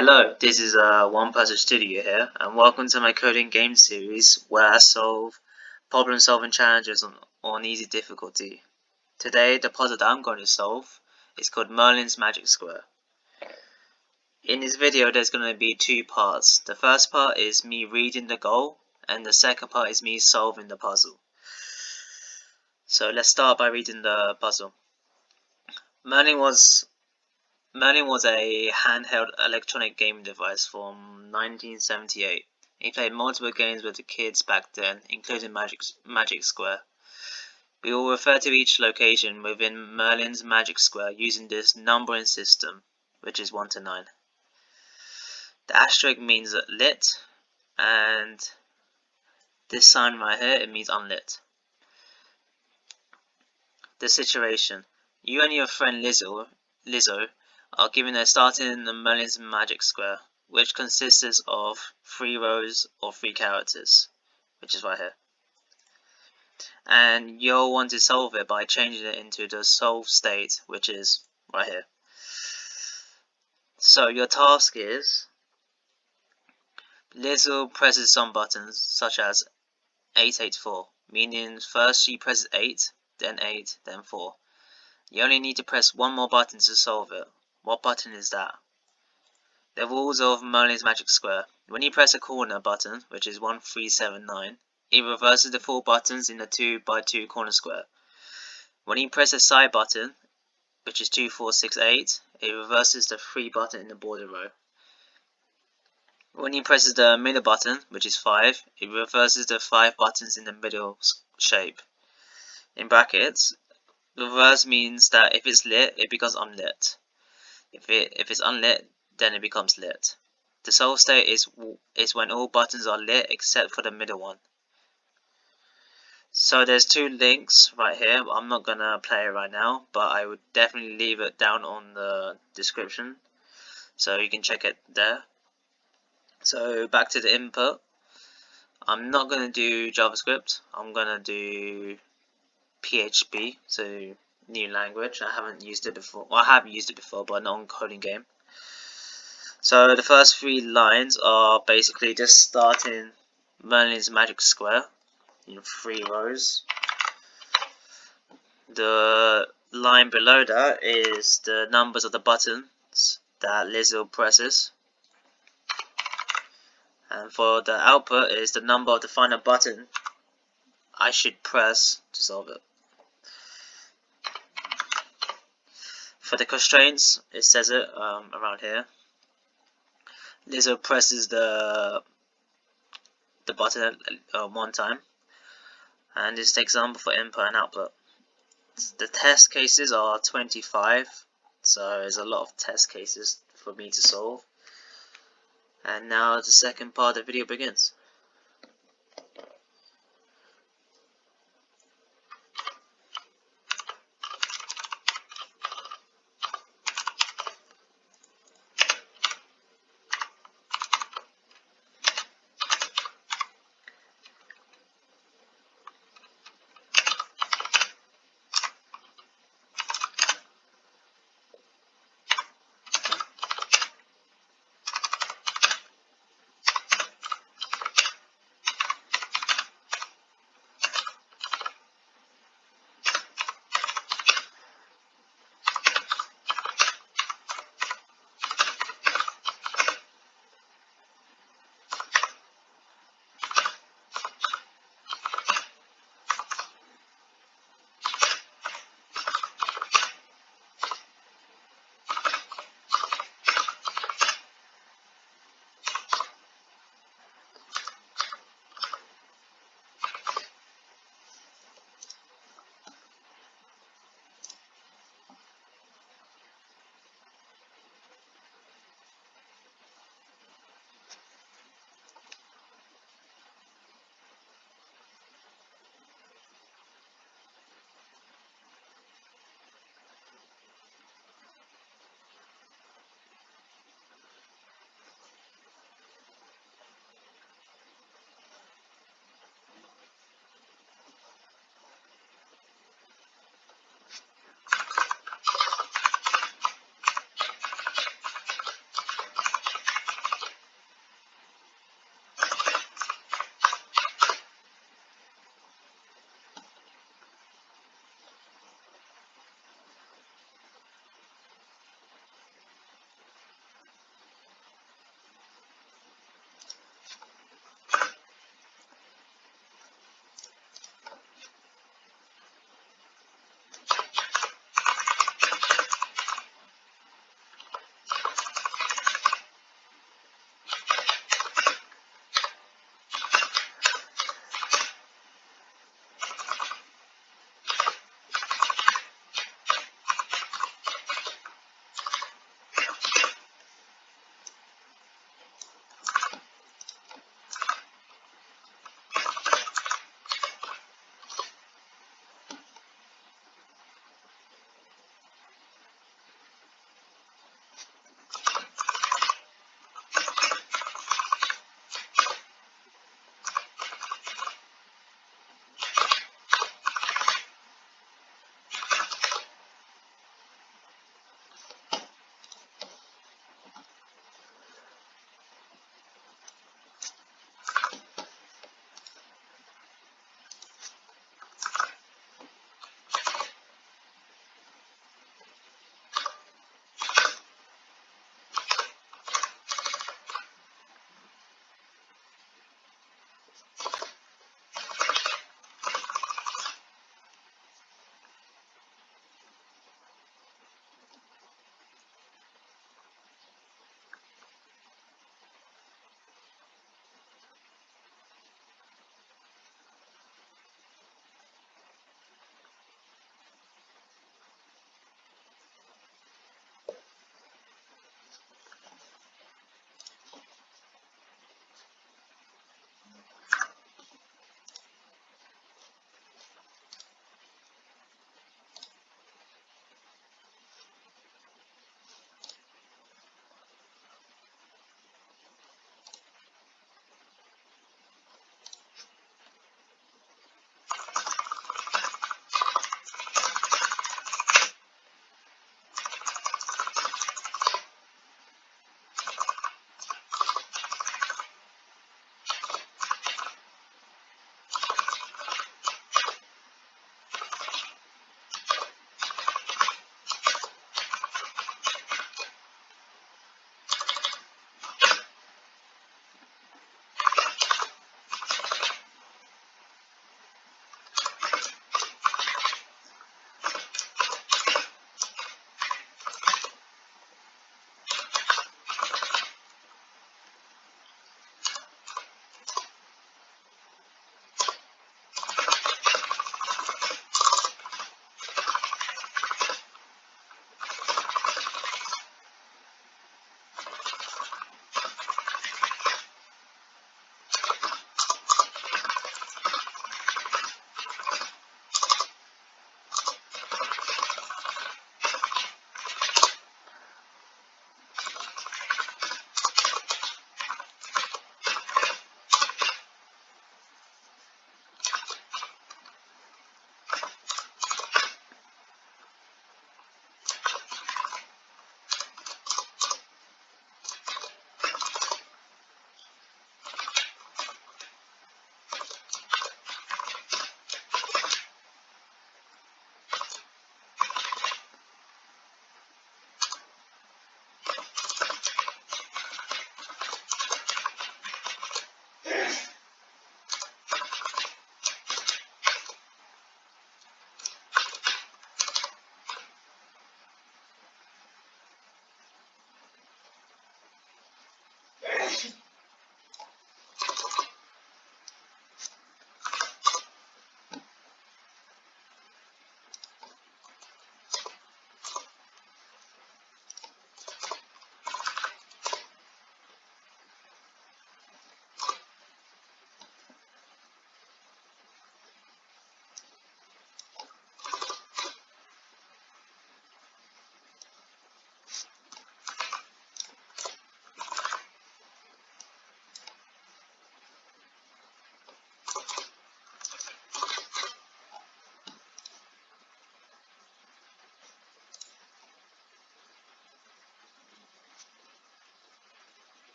Hello, this is One Person Studio here, and welcome to my coding game series where I solve problem-solving challenges on easy difficulty. Today, the puzzle that I'm going to solve is called Merlin's Magic Square. In this video, there's going to be two parts. The first part is me reading the goal, and the second part is me solving the puzzle. So let's start by reading the puzzle. Merlin was a handheld electronic game device from 1978. He played multiple games with the kids back then, including Magic Square. We will refer to each location within Merlin's Magic Square using this numbering system, which is 1 to 9. The asterisk means lit, and this sign right here, it means unlit. The situation. You and your friend Lizzo are given a start in the Merlin's Magic Square, which consists of 3 rows or 3 characters, which is right here. And you'll want to solve it by changing it into the solve state, which is right here. So your task is, Lizzo presses some buttons, such as 884, meaning first she presses 8, then 8, then 4. You only need to press one more button to solve it. What button is that? The rules of Merlin's Magic Square. When you press a corner button, which is 1379, it reverses the 4 buttons in the 2 by 2 corner square. When you press a side button, which is 2468, it reverses the 3 button in the border row. When you press the middle button, which is 5, it reverses the 5 buttons in the middle shape. In brackets, reverse means that if it's lit, it becomes unlit. If it's unlit, then it becomes lit. The solve state is when all buttons are lit except for the middle one. So there's 2 links right here. I'm not gonna play it right now, but I would definitely leave it down on the description so you can check it there. So back to the input. I'm not gonna do JavaScript. I'm gonna do PHP, so new language. I haven't used it before. Well, I have used it before, but not on coding game. So the first 3 lines are basically just starting Merlin's Magic Square in 3 rows. The line below that is the numbers of the buttons that Lizzo presses. And for the output is the number of the final button I should press to solve it. For the constraints, it says it around here. Lizzo presses the button 1 time, and this is the example for input and output. The test cases are 25, so there's a lot of test cases for me to solve. And now the second part of the video begins.